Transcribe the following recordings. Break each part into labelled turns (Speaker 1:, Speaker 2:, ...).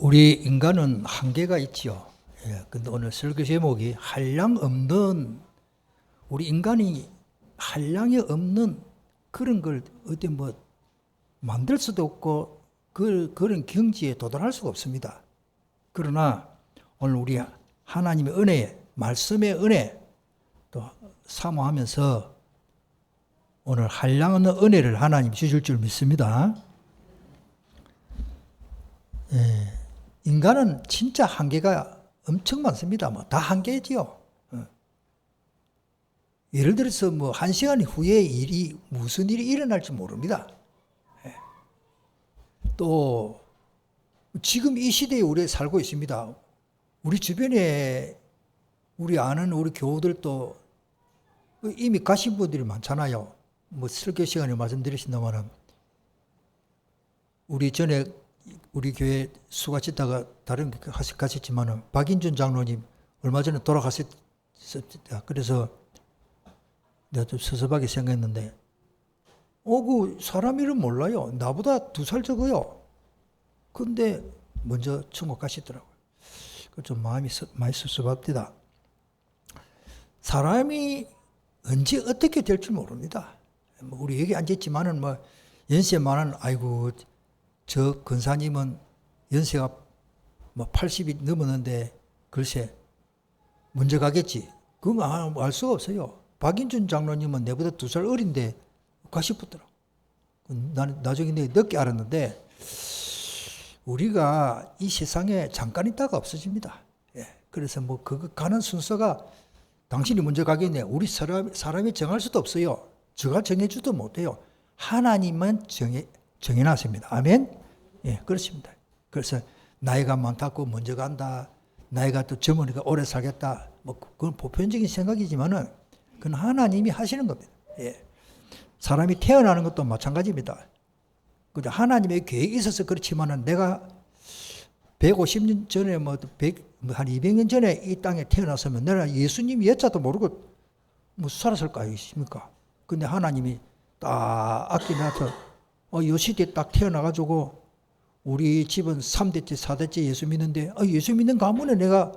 Speaker 1: 우리 인간은 한계가 있지요. 근데 오늘 설교 제목이 한량 없는, 우리 인간이 한량이 없는 그런 걸 어디 뭐 만들 수도 없고 그런 경지에 도달할 수가 없습니다. 그러나 오늘 우리 하나님의 은혜, 말씀의 은혜 또 사모하면서 오늘 한량 없는 은혜를 하나님 주실 줄 믿습니다. 인간은 진짜 한계가 엄청 많습니다. 뭐 다 한계지요. 예를 들어서 뭐 1시간 후에 무슨 일이 일어날지 모릅니다. 또 지금 이 시대에 우리 살고 있습니다. 우리 주변에 우리 아는 우리 교우들도 이미 가신 분들이 많잖아요. 뭐 설교 시간에 말씀드리신다마는 우리 전에 우리 교회 수가 짓다가 다른 교회 가셨지만은 박인준 장로님 얼마 전에 돌아가셨다. 그래서 내가 좀 섭섭하게 생각했는데, 그 사람 이름 몰라요. 나보다 2살 적어요. 근데 먼저 천국 가시더라고요. 좀 마음이 많이 섭섭합니다. 사람이 언제 어떻게 될지 모릅니다. 우리 여기 앉았지만은 뭐 연세 많은, 아이고 저 근사님은 연세가 뭐 80이 넘었는데 글쎄 먼저 가겠지. 그건 알 수가 없어요. 박인준 장로님은 내보다 2살 어린데 가시붙더라. 나는 나중에 늦게 알았는데 우리가 이 세상에 잠깐 있다가 없어집니다. 그래서 뭐 그거 가는 순서가 당신이 먼저 가겠네. 우리 사람이 정할 수도 없어요. 제가 정해주도 못해요. 하나님만 정해놨습니다. 아멘? 그렇습니다. 그래서 나이가 많다고 먼저 간다. 나이가 또 젊으니까 오래 살겠다. 뭐 그건 보편적인 생각이지만은 그건 하나님이 하시는 겁니다. 사람이 태어나는 것도 마찬가지입니다. 근데 하나님의 계획이 있어서 그렇지만은 내가 150년 전에 한 200년 전에 이 땅에 태어났으면 내가 예수님 예자도 모르고 뭐 살았을 거 아니십니까? 근데 하나님이 딱 아끼나서 요 시대에 딱 태어나가지고 우리 집은 3대째 4대째 예수 믿는데 예수 믿는 가문에 내가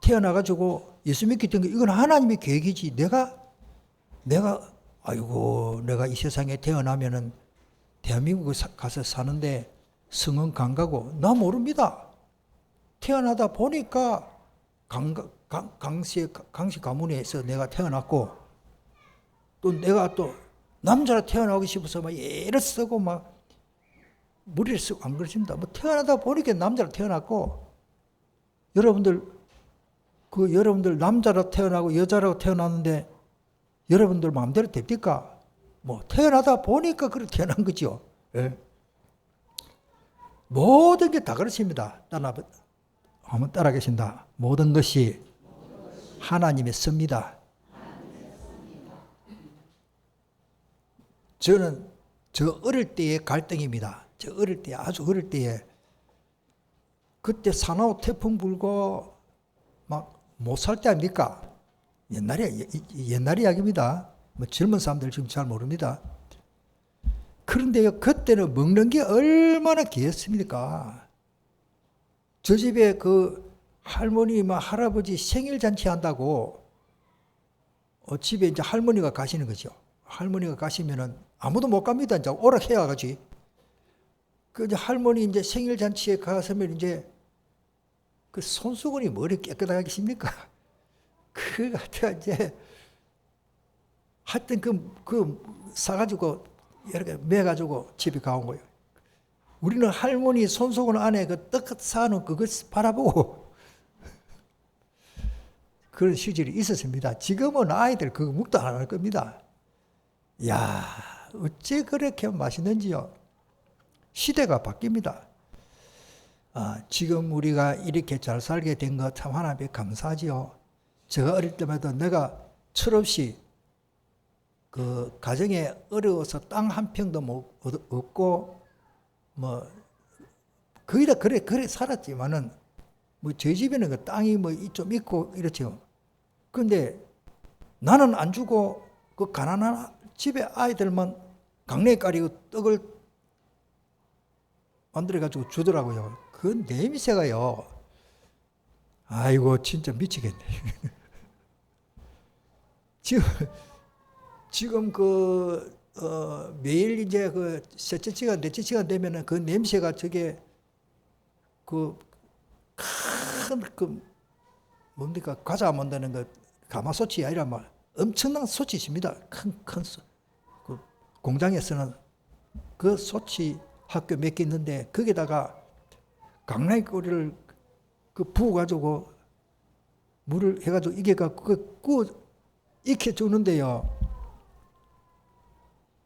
Speaker 1: 태어나가지고 예수 믿기 때문에 이건 하나님의 계획이지. 내가 이 세상에 태어나면은 대한민국에 가서 사는데 성은 강가고 나 모릅니다. 태어나다 보니까 강씨 가문에서 내가 태어났고 또 내가 또 남자로 태어나고 싶어서 막 애를 쓰고 막 무리를 쓰고 안 그러십니다. 뭐 태어나다 보니까 남자로 태어났고 여러분들 남자로 태어나고 여자라고 태어났는데 여러분들 마음대로 됩니까? 뭐 태어나다 보니까 그렇게 태어난 거죠. 모든 게 다 그렇습니다. 한번 따라 계신다. 모든 것이 하나님의 섭니다. 저는 저 어릴 때의 갈등입니다. 저 어릴 때, 아주 어릴 때에 그때 산호 태풍 불고 막 못 살 때 아닙니까? 옛날 이야기입니다. 뭐 젊은 사람들 지금 잘 모릅니다. 그런데요, 그때는 먹는 게 얼마나 귀했습니까? 저 집에 그 할머니, 할아버지 생일 잔치 한다고 집에 이제 할머니가 가시는 거죠. 할머니가 가시면은 아무도 못 갑니다. 이제 오락해야 가지. 그 이제 할머니 이제 생일 잔치에 가서면 이제 그 손수건이 머리 깨끗하게 계십니까? 그 같아 이제 하여튼 그 사가지고 이렇게 매가지고 집에 가온 거예요. 우리는 할머니 손수건 안에 그 떡 사는 그걸 바라보고 그런 시절이 있었습니다. 지금은 아이들 그거 묵도 안 할 겁니다. 야, 어째 그렇게 맛있는지요. 시대가 바뀝니다. 지금 우리가 이렇게 잘 살게 된 것 참 하나님께 감사하지요. 제가 어릴 때마다 내가 철없이 그 가정에 어려워서 땅 한 평도 없고 뭐 거의 다 그래 살았지만은 뭐 저희 집에는 그 땅이 뭐 좀 있고 이렇죠. 근데 나는 안 주고 그 가난한 집에 아이들만 강냉이 깔이고 떡을 만들어가지고 주더라고요. 그 냄새가요. 아이고 진짜 미치겠네. 지금 매일 이제 셋째 시간, 넷째 시간 되면은 그 냄새가 저게 뭡니까? 과자 만드는 거 가마솥이 아니라 막 엄청난 솥이 있습니다. 큰 그 공장에서는 그 솥이 학교 몇 개 있는데 거기다가 강낭 꿀을 부어가지고 물을 해가지고 구워 익혀 주는데요.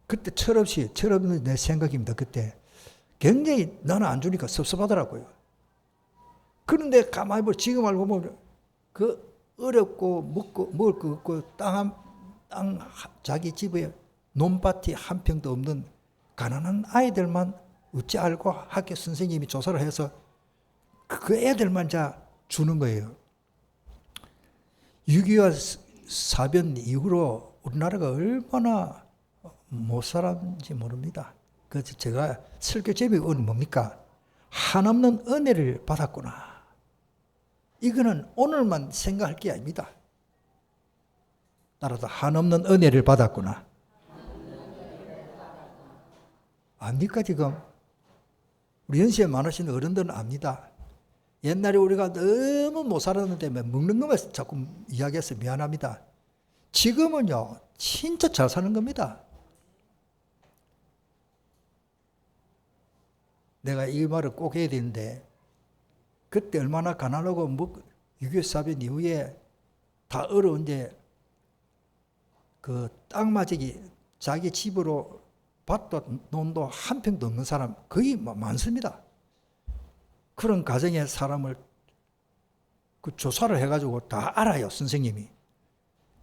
Speaker 1: 그때 철없는 내 생각입니다. 그때 굉장히 나는 안 주니까 섭섭하더라고요. 그런데 가만히 보면 지금 알고 보면 그 어렵고 먹을 거 없고 자기 집에 논밭이 한 평도 없는 가난한 아이들만 어찌 알고 학교 선생님이 조사를 해서 그 애들만 주는 거예요. 6.25 사변 이후로 우리나라가 얼마나 못 살았는지 모릅니다. 그래서 제가 설교 제목이 뭡니까? 한없는 은혜를 받았구나. 이거는 오늘만 생각할 게 아닙니다. 따라서 한없는 은혜를 받았구나. 압니까 지금? 우리 연세에 많으신 어른들은 압니다. 옛날에 우리가 너무 못 살았는데 먹는 것만 자꾸 이야기해서 미안합니다. 지금은요 진짜 잘 사는 겁니다. 내가 이 말을 꼭 해야 되는데 그때 얼마나 가난하고 6.25 사변 이후에 다 어려운데 그 땅마저기 자기 집으로 밭도 논도 한 평도 없는 사람 거의 많습니다. 그런 가정의 사람을 조사를 해가지고 다 알아요, 선생님이.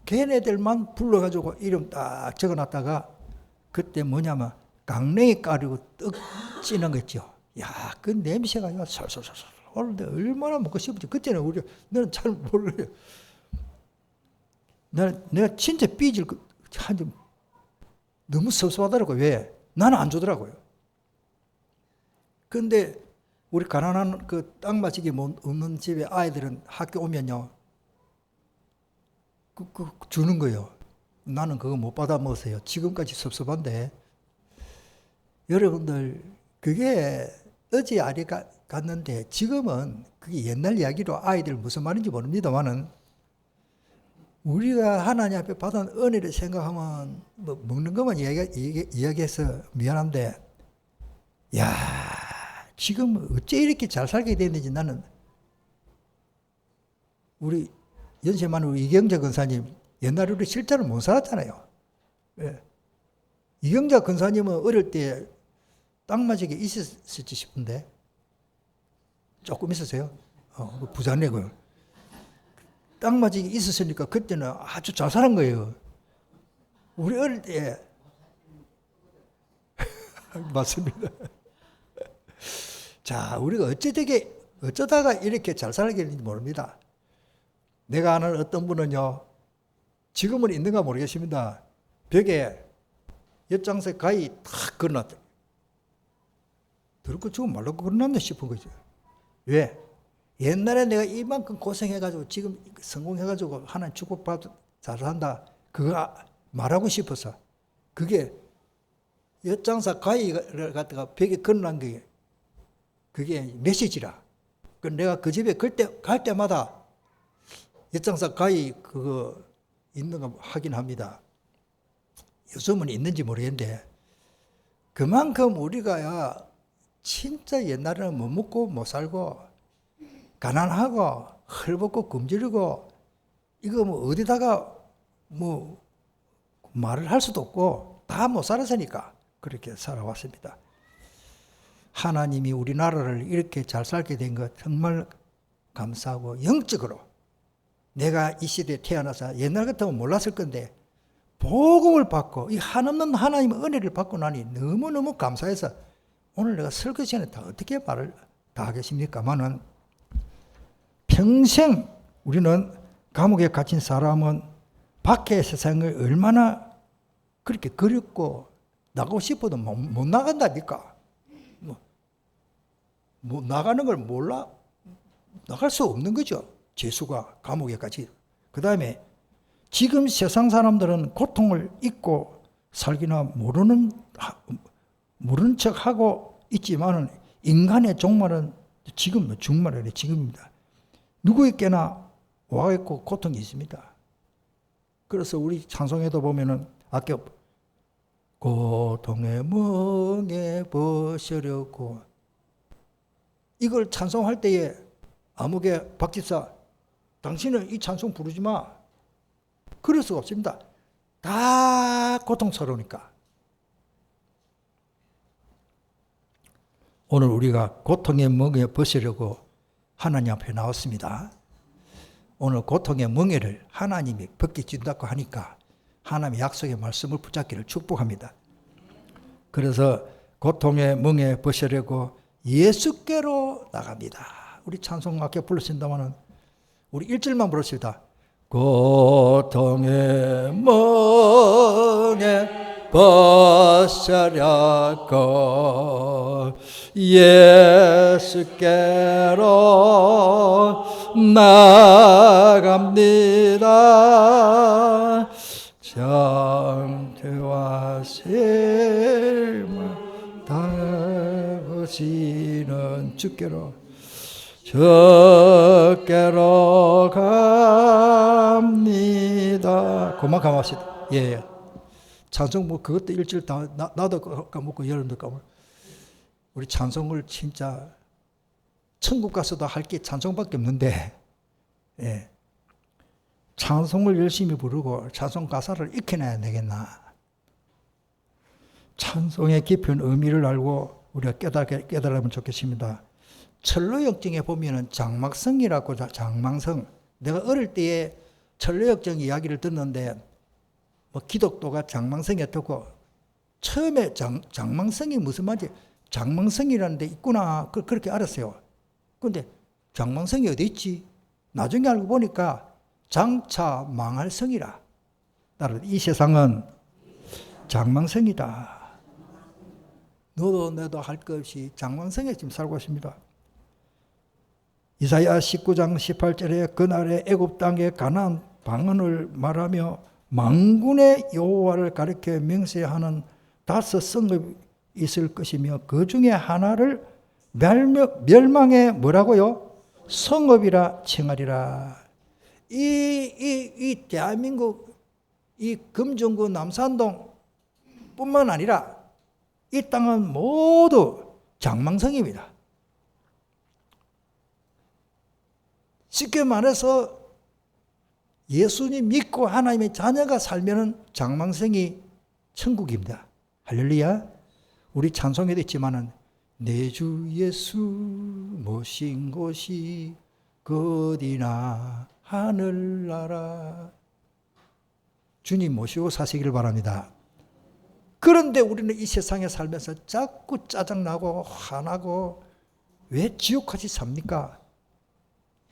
Speaker 1: 걔네들만 불러가지고 이름 딱 적어놨다가 그때 뭐냐면 강냉이 가리고 떡 찌는 거 있죠. 야, 그 냄새가 솔솔솔솔 오는데 얼마나 먹고 싶은지. 그때는 너는 잘 몰라요. 내가 진짜 삐질 너무 섭섭하더라고요. 왜? 나는 안 주더라고요. 근데 우리 가난한 땅마지기 없는 집에 아이들은 학교 오면요. 주는 거예요. 나는 그거 못 받아 먹었어요. 지금까지 섭섭한데. 여러분들, 그게 어제 아래 갔는데 지금은 그게 옛날 이야기로 아이들 무슨 말인지 모릅니다만은 우리가 하나님 앞에 받은 은혜를 생각하면 먹는 것만 이야기해서 미안한데 야 지금 어째 이렇게 잘 살게 됐는지 나는 우리 연세 많은 우리 이경자 권사님 옛날에 우리 실제로 못 살았잖아요. 예. 이경자 권사님은 어릴 때 땅마저기 있었을지 싶은데 조금 있었어요. 부자네고요. 땅마저기 있었으니까 그때는 아주 잘 사는 거예요. 우리 어릴 때 맞습니다. 자, 우리가 어쩌다가 이렇게 잘 살게 됐는지 모릅니다. 내가 아는 어떤 분은요, 지금은 있는가 모르겠습니다. 벽에 엿장색 가위 탁 걸어놨다. 들고 지금 말라고 걸어놨네 싶은 거죠. 왜? 옛날에 내가 이만큼 고생해가지고 지금 성공해가지고 하나님 축복받고 잘 산다. 그거 말하고 싶어서. 그게 엿장사 가위를 갖다가 벽에 걸어놓은 게 그게 메시지라. 내가 그 집에 갈 때마다 엿장사 가위 그거 있는 거 확인합니다. 요즘은 있는지 모르겠는데 그만큼 우리가 진짜 옛날에는 못 먹고 못 살고 가난하고 헐벗고 굶주리고 이거 어디다가 말을 할 수도 없고 다 못 살았으니까 그렇게 살아왔습니다. 하나님이 우리나라를 이렇게 잘 살게 된 것 정말 감사하고 영적으로 내가 이 시대에 태어나서 옛날 같으면 몰랐을 건데 복음을 받고 이 한없는 하나님의 은혜를 받고 나니 너무너무 감사해서 오늘 내가 설교 시간에 다 어떻게 말을 다 하겠습니까만은 평생 우리는 감옥에 갇힌 사람은 밖의 세상을 얼마나 그렇게 그립고 나가고 싶어도 못 나간다니까. 뭐 나가는 걸 몰라 나갈 수 없는 거죠. 죄수가 감옥에까지. 그 다음에 지금 세상 사람들은 고통을 잊고 살기나 모르는 척하고 있지만은 인간의 종말은 지금 중말이래 지금입니다. 누구에게나 와 있고 고통이 있습니다. 그래서 우리 찬송에도 보면은 아까 고통의 멍에 벗으려고 이걸 찬송할 때에 아무개 박집사 당신은 이 찬송 부르지 마. 그럴 수가 없습니다. 다 고통스러우니까. 오늘 우리가 고통의 멍에 벗으려고 하나님 앞에 나왔습니다. 오늘 고통의 멍에를 하나님이 벗겨준다고 하니까 하나님의 약속의 말씀을 붙잡기를 축복합니다. 그래서 고통의 멍에 벗으려고 예수께로 나갑니다. 우리 찬송 아까 불렀습니다마는 우리 1절만 부릅시다. 고통의 멍에 벗으려고 예수께로 나갑니다. 정죄와 실물 다부시는 주께로 갑니다. 그만큼 합시다. 예. 찬송 뭐 그것도 1절 다 나도 까먹고 여러분도 까먹고 우리 찬송을 진짜 천국 가서도 할 게 찬송밖에 없는데 예. 찬송을 열심히 부르고 찬송 가사를 익혀내야 되겠나. 찬송의 깊은 의미를 알고 우리가 깨달으면 좋겠습니다. 철로역정에 보면은 장막성이라고 장망성. 내가 어릴 때에 철로역정 이야기를 듣는데 뭐 기독교가 장망성이었고 처음에 장망성이 무슨 말인지 장망성이라는 데 있구나 그렇게 알았어요. 그런데 장망성이 어디 있지? 나중에 알고 보니까 장차 망할 성이라. 따라 이 세상은 장망성이다. 너도 내도 할 것 없이 장망성에 지금 살고 있습니다. 이사야 19장 18절에 그날에 애굽 땅에 가나안 방언을 말하며 만군의 여호와를 가리켜 맹세하는 5 성읍이 있을 것이며 그 중에 하나를 멸망의 뭐라고요? 성읍이라 칭하리라. 이 대한민국 이 금정구 남산동 뿐만 아니라 이 땅은 모두 장망성입니다. 쉽게 말해서 예수님 믿고 하나님의 자녀가 살면은 장망성이 천국입니다. 할렐루야. 우리 찬송에도 있지만은 내 주 예수 모신 곳이 어디나 하늘나라. 주님 모시고 사시기를 바랍니다. 그런데 우리는 이 세상에 살면서 자꾸 짜증나고 화나고 왜 지옥같이 삽니까?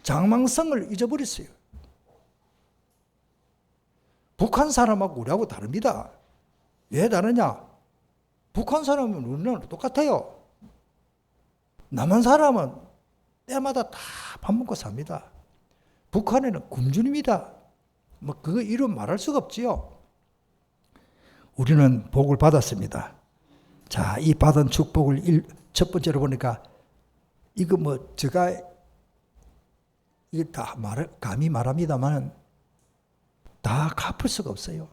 Speaker 1: 장망성을 잊어버렸어요. 북한 사람하고 우리하고 다릅니다. 왜 다르냐? 북한 사람은 우리나라랑 똑같아요. 남한 사람은 때마다 다 밥 먹고 삽니다. 북한에는 굶주립니다. 뭐 그거 이름 말할 수가 없지요. 우리는 복을 받았습니다. 자, 이 받은 축복을 첫 번째로 보니까 이거 뭐 제가 이게 다 감히 말합니다만 다 갚을 수가 없어요.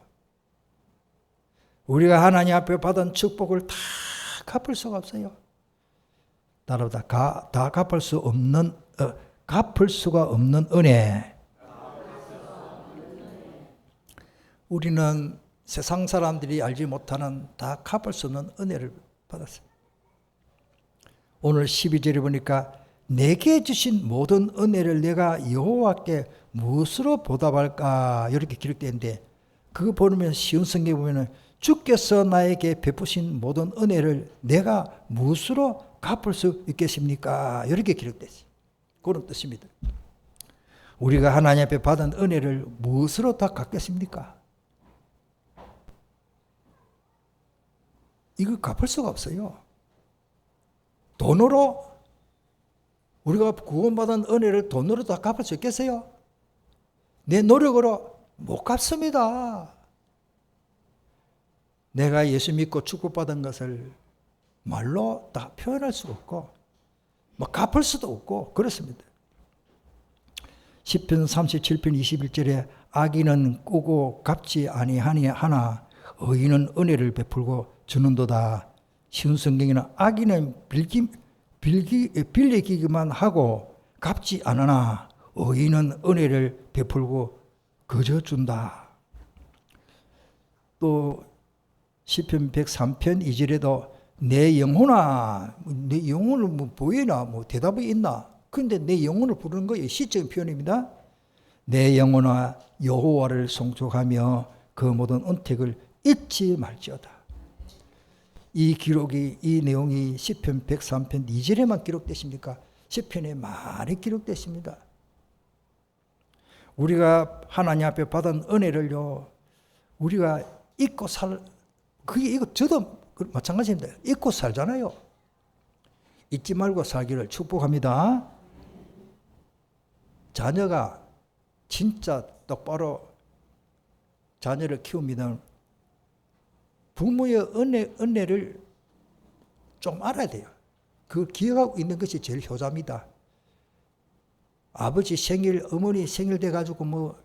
Speaker 1: 우리가 하나님 앞에 받은 축복을 다 갚을 수가 없어요. 따라다 다 갚을 수 없는 갚을 수가 없는 은혜. 우리는 세상 사람들이 알지 못하는 다 갚을 수 없는 은혜를 받았어요. 오늘 12절에 보니까 내게 주신 모든 은혜를 내가 여호와께 무엇으로 보답할까 이렇게 기록되는데 그거 보면 쉬운 성경에 보면은 주께서 나에게 베푸신 모든 은혜를 내가 무엇으로 갚을 수 있겠습니까? 이렇게 기록됐어요. 그런 뜻입니다. 우리가 하나님 앞에 받은 은혜를 무엇으로 다 갚겠습니까? 이거 갚을 수가 없어요. 돈으로 우리가 구원받은 은혜를 돈으로 다 갚을 수 있겠어요? 내 노력으로 못 갚습니다. 내가 예수 믿고 축복받은 것을 말로 다 표현할 수가 없고 뭐 갚을 수도 없고 그렇습니다. 시편 37편 21절에 악인은 꾸고 갚지 아니하니 하나 의인은 은혜를 베풀고 주는도다. 쉬운 성경에는 악인은 빌리기만 하고 갚지 않으나 의인은 은혜를 베풀고 거저 준다. 또 시편 103편 2절에도 내 영혼아, 내 영혼을 뭐 보이나 뭐 대답이 있나? 근데 내 영혼을 부르는 거예요. 시적인 표현입니다. 내 영혼아 여호와를 송축하며 그 모든 은택을 잊지 말지어다. 이 기록이, 이 내용이 시편 103편 2절에만 기록되십니까? 시편에 많이 기록됐습니다. 우리가 하나님 앞에 받은 은혜를요, 우리가 잊고 그게 이거 저도 마찬가지입니다. 잊고 살잖아요. 잊지 말고 살기를 축복합니다. 자녀가 진짜 똑바로 자녀를 키웁니다. 부모의 은혜를 좀 알아야 돼요. 그걸 기억하고 있는 것이 제일 효자입니다. 아버지 생일, 어머니 생일 돼가지고 뭐,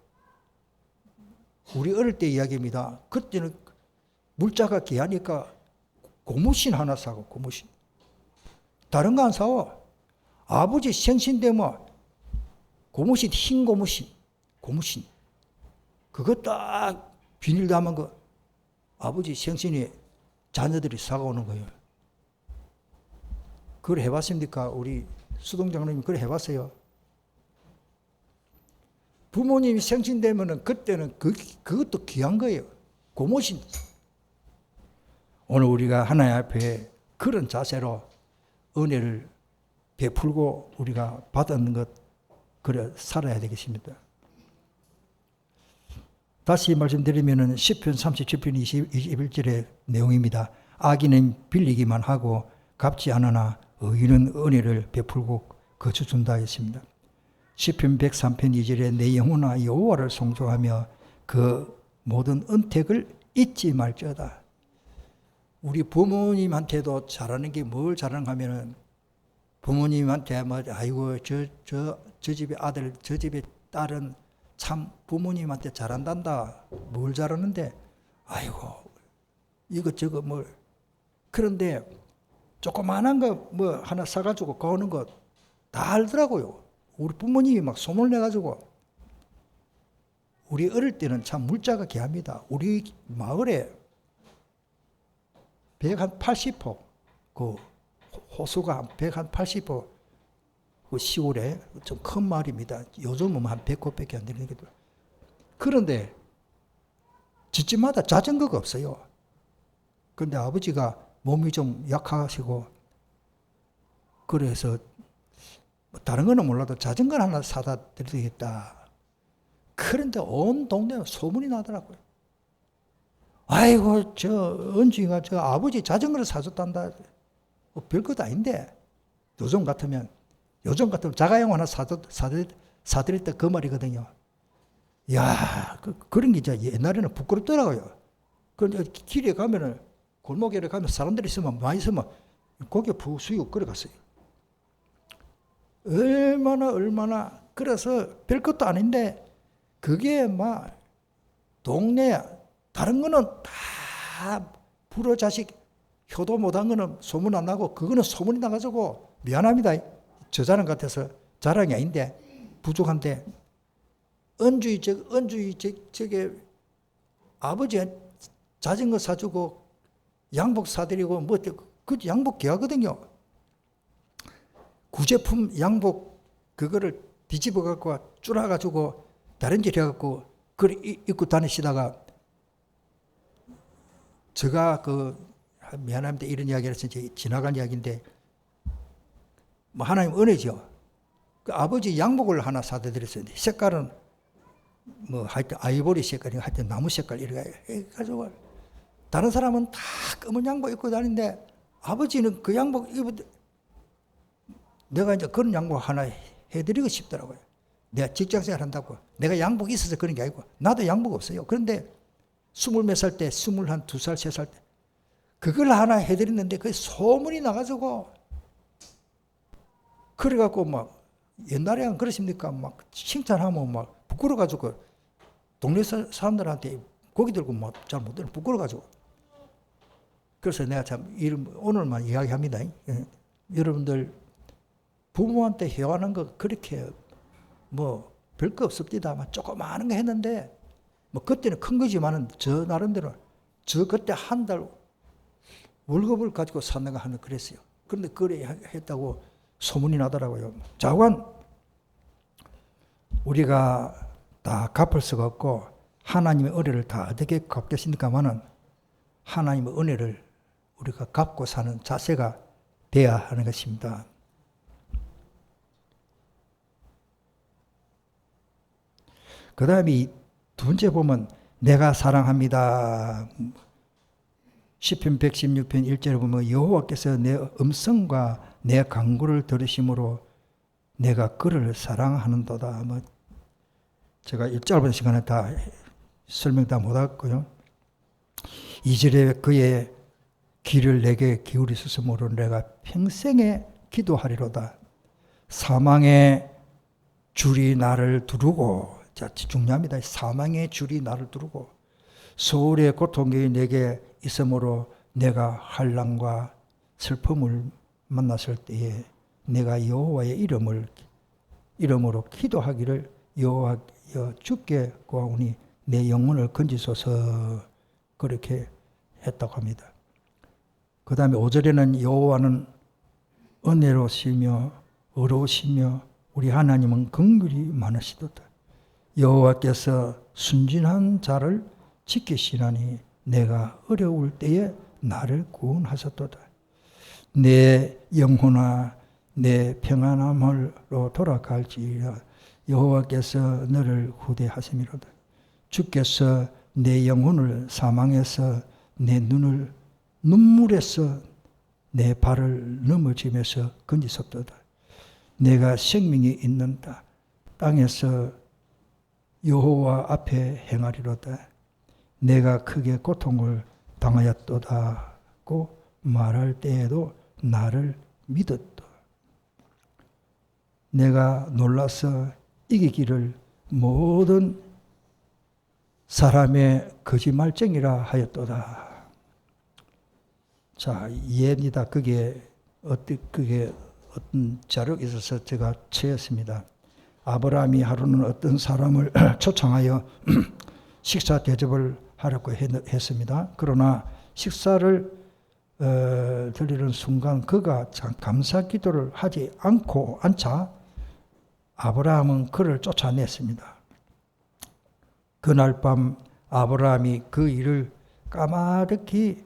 Speaker 1: 우리 어릴 때 이야기입니다. 그때는 물자가 귀하니까 고무신 하나 사고, 고무신. 다른 거 안 사고, 아버지 생신 되면 고무신, 흰 고무신, 고무신. 그거 딱 비닐 담은 거, 아버지 생신에 자녀들이 사가오는 거예요. 그걸 해봤습니까? 우리 수동장로님 그걸 해봤어요? 부모님이 생신 되면은 그때는 그것도 귀한 거예요. 고무신. 오늘 우리가 하나님 앞에 그런 자세로 은혜를 베풀고 우리가 받은 것, 그래 살아야 되겠습니다. 다시 말씀드리면은 시편 37편 21절의 내용입니다. 악인은 빌리기만 하고 갚지 않으나 의인은 은혜를 베풀고 거저 준다 했습니다. 시편 103편 2절에 내 영혼아 여호와를 송축하며 그 모든 은택을 잊지 말지어다. 우리 부모님한테도 잘하는 게 뭘 잘하는가 하면은 부모님한테 뭐 아이고 저 집의 아들 저 집의 딸은 참 부모님한테 잘한단다. 뭘 잘하는데 아이고 이것저것 뭘. 그런데 조그만한 거 뭐 하나 사가지고 거는 거 다 알더라고요. 우리 부모님이 막 소문을 내가지고. 우리 어릴 때는 참 물자가 귀합니다. 우리 마을에 180포 그 호수가 180포 그 시골에 좀 큰 마을입니다. 요즘은 한 100호밖에 안 되는 게. 그런데 집집마다 자전거가 없어요. 그런데 아버지가 몸이 좀 약하시고 그래서 다른 거는 몰라도 자전거 하나 사다 드리겠다. 그런데 온 동네에 소문이 나더라고요. 아이고 저 은주이가 저 아버지 자전거를 사줬단다. 뭐 별것도 아닌데 요즘 같으면 자가용 하나 사드릴 때 그 말이거든요. 야, 그런 게 이제 옛날에는 부끄럽더라고요. 그런데 길에 가면은 골목에 가면 사람들이 있으면 많이 있으면 고개 푹 숙이고 걸어갔어요. 얼마나 그래서 별것도 아닌데 그게 막 동네 다른 거는 다 불어 자식 효도 못한 거는 소문 안 나고 그거는 소문이 나가지고 미안합니다. 저 자랑 같아서 자랑이 아닌데 부족한데 은주이 저게 아버지 자전거 사주고 양복 사드리고 뭐 그 양복 귀하거든요. 구제품 양복 그거를 뒤집어 갖고 줄여 가지고 다른질 해 갖고 그걸 입고 다니시다가 제가 미안합니다. 이런 이야기를 해서 지나간 이야기인데 뭐 하나님 은혜죠. 그 아버지 양복을 하나 사다 드렸어요. 색깔은 뭐 하여튼 아이보리 색깔이 하여튼 나무 색깔 이렇게 해가지고 다른 사람은 다 검은 양복 입고 다니는데 아버지는 그 양복 입을 내가 이제 그런 양복 하나 해드리고 싶더라고요. 내가 직장생활 한다고 내가 양복이 있어서 그런 게 아니고 나도 양복 없어요. 그런데 20몇 살 때, 21, 2살, 3살 때 그걸 하나 해드렸는데 그 소문이 나가지고 그래갖고 막 옛날에는 그러십니까? 막 칭찬하면 막 부끄러워가지고 동네 사람들한테 고기 들고 막 잘 못들어 부끄러워가지고. 그래서 내가 참 오늘만 이야기합니다. 여러분들 부모한테 회화하는 거 그렇게 뭐 별거 없습니다. 조그마한 거 했는데 뭐 그때는 큰 거지만은 저 나름대로 저 그때 한 달 월급을 가지고 사는 거 하나 그랬어요. 그런데 그래 했다고 소문이 나더라고요. 자관 우리가 다 갚을 수가 없고 하나님의 은혜를 다 어떻게 갚겠습니까마는 하나님의 은혜를 우리가 갚고 사는 자세가 돼야 하는 것입니다. 그 다음에 두 번째 보면 내가 사랑합니다. 시편 116편 1절에 보면 여호와께서 내 음성과 내 간구를 들으심으로 내가 그를 사랑하는도다. 뭐 제가 짧은 시간에 다 설명 다 못하고요. 2절에 그의 귀를 내게 기울이셨으므로 내가 평생에 기도하리로다. 사망의 줄이 나를 두르고, 자 중요합니다. 사망의 줄이 나를 두르고 소울의 고통이 내게 있으므로 내가 환난과 슬픔을 만났을 때에 내가 여호와의 이름으로 기도하기를 여호와여 주께 구하오니 내 영혼을 건지소서 그렇게 했다고 합니다. 그 다음에 5절에는 여호와는 은혜로우시며 의로우시며 우리 하나님은 긍휼이 많으시도다. 여호와께서 순진한 자를 지키시나니 내가 어려울 때에 나를 구원하셨도다. 내 영혼아 내 평안함으로 돌아갈지라 여호와께서 너를 후대하심이로다. 주께서 내 영혼을 사망에서 내 눈을 눈물에서 내 발을 넘어짐에서 건지셨도다. 내가 생명이 있는다. 땅에서 여호와 앞에 행하리로다. 내가 크게 고통을 당하였도다고 말할 때에도 나를 믿었다. 내가 놀라서 이기기를 모든 사람의 거짓말쟁이라 하였도다. 자, 이해입니다. 그게 어떤 자료에 있어서 제가 채였습니다. 아브라함이 하루는 어떤 사람을 초청하여 식사 대접을 하려고 했습니다. 그러나 식사를 드리는 순간 그가 참 감사 기도를 하지 않자 아브라함은 그를 쫓아냈습니다. 그날 밤 아브라함이 그 일을 까마득히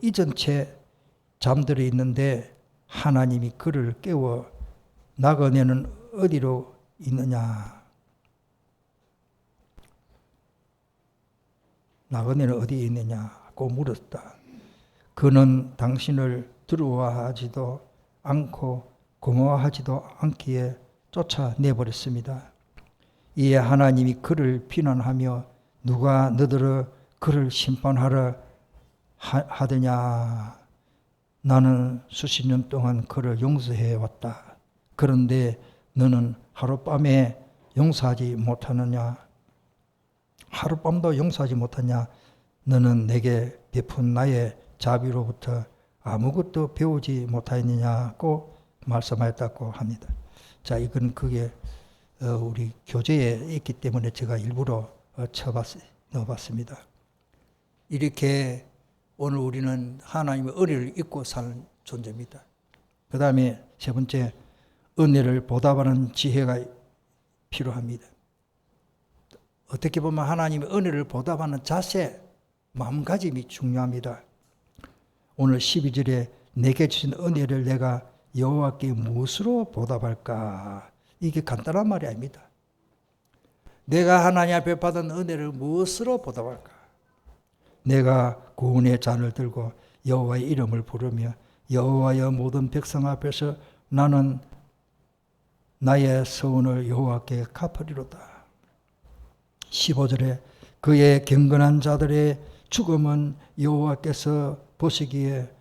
Speaker 1: 잊은 채 잠들어 있는데 하나님이 그를 깨워 나그네는 어디로 있느냐? 나그네는 어디에 있느냐고 물었다. 그는 당신을 두려워하지도 않고 고마워하지도 않기에 쫓아내버렸습니다. 이에 하나님이 그를 비난하며 누가 너더러 그를 심판하러 하더냐? 나는 수십 년 동안 그를 용서해 왔다. 그런데 너는 하룻밤에 용서하지 못하느냐? 하룻밤도 용서하지 못하냐? 너는 내게 베푼 나의 자비로부터 아무것도 배우지 못하였느냐고 말씀하였다고 합니다. 자, 이건 그게 우리 교재에 있기 때문에 제가 일부러 넣어봤습니다. 이렇게 오늘 우리는 하나님의 은혜를 잊고 사는 존재입니다. 그 다음에 세 번째, 은혜를 보답하는 지혜가 필요합니다. 어떻게 보면 하나님의 은혜를 보답하는 자세, 마음가짐이 중요합니다. 오늘 12절에 내게 주신 은혜를 내가 여호와께 무엇으로 보답할까? 이게 간단한 말이 아닙니다. 내가 하나님 앞에 받은 은혜를 무엇으로 보답할까? 내가 구원의 잔을 들고 여호와의 이름을 부르며 여호와여 모든 백성 앞에서 나는 나의 서운을 여호와께 갚으리로다. 15절에 그의 경건한 자들의 죽음은 여호와께서 보시기에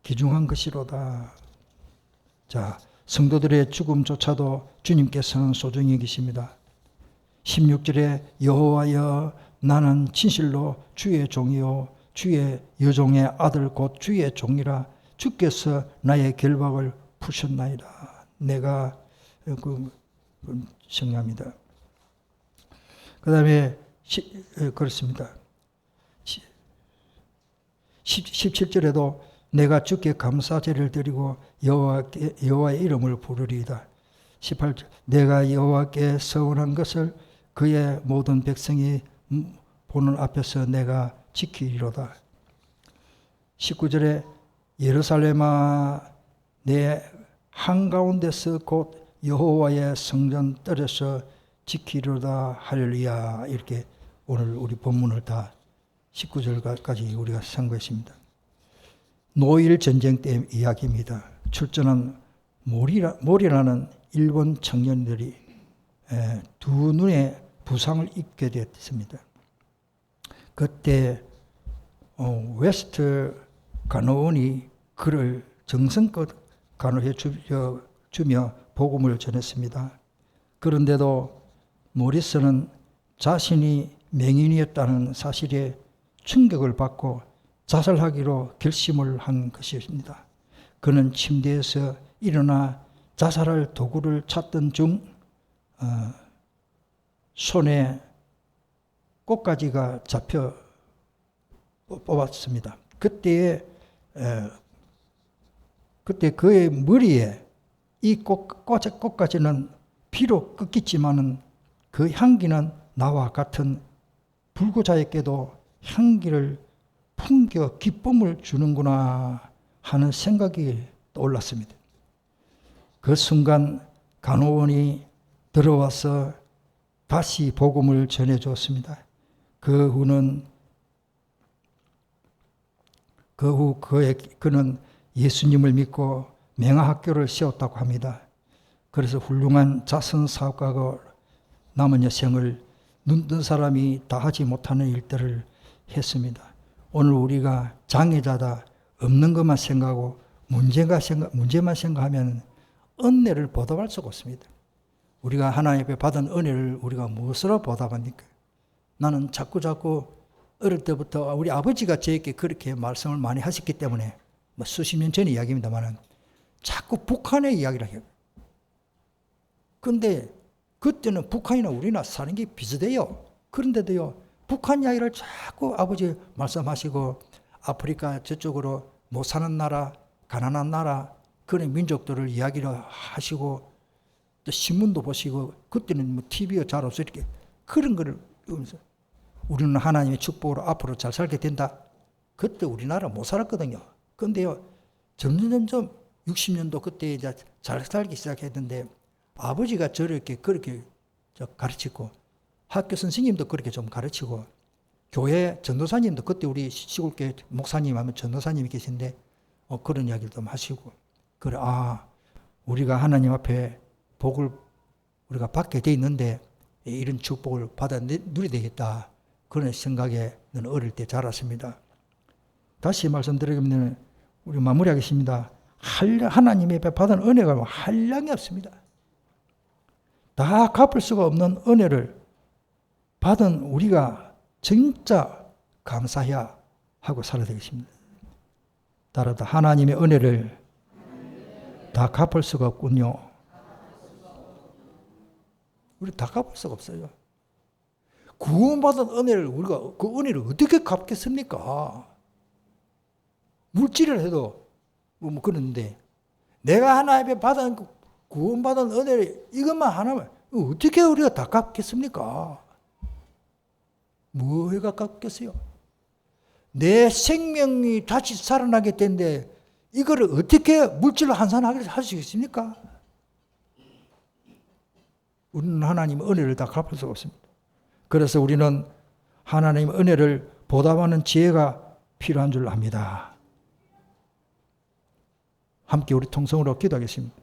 Speaker 1: 귀중한 것이로다. 자, 성도들의 죽음조차도 주님께서는 소중히 여기십니다. 16절에 여호와여 나는 진실로 주의 종이요 주의 여종의 아들 곧 주의 종이라. 주께서 나의 결박을 푸셨나이다. 내가 정리합니다. 그 다음에 그렇습니다. 17절에도 내가 주께 감사제를 드리고 여호와의 이름을 부르리이다. 18절 내가 여호와께 서운한 것을 그의 모든 백성이 보는 앞에서 내가 지키리로다. 19절에 예루살렘아 내 한가운데서 곧 여호와의 성전 뜰에서 지키리로다. 할렐루야. 이렇게 오늘 우리 본문을 다 19절까지 우리가 상고했습니다. 노일 전쟁 때 이야기입니다. 출전한 모리라는 일본 청년들이 두 눈에 부상을 입게 됐습니다. 그때 웨스트 간호원이 그를 정성껏 간호해 주며 복음을 전했습니다. 그런데도 모리스는 자신이 맹인이었다는 사실에 충격을 받고 자살하기로 결심을 한 것입니다. 그는 침대에서 일어나 자살할 도구를 찾던 중 손에 꽃가지가 잡혀 뽑았습니다. 그때 그의 머리에 이 꽃가지는 피로 꺾였지만은 그 향기는 나와 같은 불구자에게도 향기를 풍겨 기쁨을 주는구나 하는 생각이 떠올랐습니다. 그 순간 간호원이 들어와서 다시 복음을 전해주었습니다. 그 후 그는 예수님을 믿고 맹아학교를 세웠다고 합니다. 그래서 훌륭한 자선사업가가 남은 여생을 눈뜬 사람이 다 하지 못하는 일들을 했습니다. 오늘 우리가 장애자다, 없는 것만 생각하고 문제만 생각하면 은혜를 보답할 수가 없습니다. 우리가 하나님 앞에 받은 은혜를 우리가 무엇으로 보답합니까? 나는 자꾸 어릴 때부터 우리 아버지가 저에게 그렇게 말씀을 많이 하셨기 때문에 수십 년 전의 이야기입니다만 자꾸 북한의 이야기를 해요. 그런데 그때는 북한이나 우리나 사는 게 비슷해요. 그런데도요, 북한 이야기를 자꾸 아버지 말씀하시고 아프리카 저쪽으로 못 사는 나라, 가난한 나라, 그런 민족들을 이야기를 하시고 또 신문도 보시고 그때는 뭐 TV가 잘 없어 이렇게 그런 거를 보면서 우리는 하나님의 축복으로 앞으로 잘 살게 된다. 그때 우리나라 못 살았거든요. 그런데요, 점점 60년도 그때 이제 잘 살기 시작했는데 아버지가 저렇게 그렇게 가르치고 학교 선생님도 그렇게 좀 가르치고 교회 전도사님도 그때 우리 시골교회 목사님 하면 전도사님이 계신데 그런 이야기를 좀 하시고 그래 우리가 하나님 앞에 복을 우리가 받게 돼 있는데 이런 축복을 받아 누려야 되겠다. 그런 생각에 저는 어릴 때 자랐습니다. 다시 말씀드리면 우리 마무리하겠습니다. 하나님의 앞에 받은 은혜가 한량이 없습니다. 다 갚을 수가 없는 은혜를 받은 우리가 진짜 감사해야 하고 살아야 되겠습니다. 따라서 하나님의 은혜를 다 갚을 수가 없군요. 우리 다 갚을 수가 없어요. 구원받은 은혜를 우리가 그 은혜를 어떻게 갚겠습니까? 물질을 해도 뭐 그런데 내가 하나님께 받은 구원받은 은혜를 이것만 하나면 어떻게 우리가 다 갚겠습니까? 뭐가 갚겠어요? 내 생명이 다시 살아나게 된데 이거를 어떻게 물질로 환산하게 할 수 있습니까? 우리는 하나님의 은혜를 다 갚을 수가 없습니다. 그래서 우리는 하나님의 은혜를 보답하는 지혜가 필요한 줄 압니다. 함께 우리 통성으로 기도하겠습니다.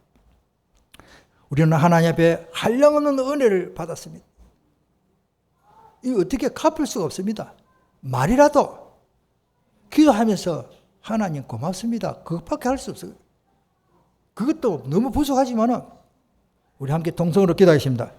Speaker 1: 우리는 하나님 앞에 한량없는 은혜를 받았습니다. 이 어떻게 갚을 수가 없습니다. 말이라도 기도하면서 하나님 고맙습니다. 그것밖에 할 수 없어요. 그것도 너무 부족하지만은 우리 함께 동성으로 기도하겠습니다.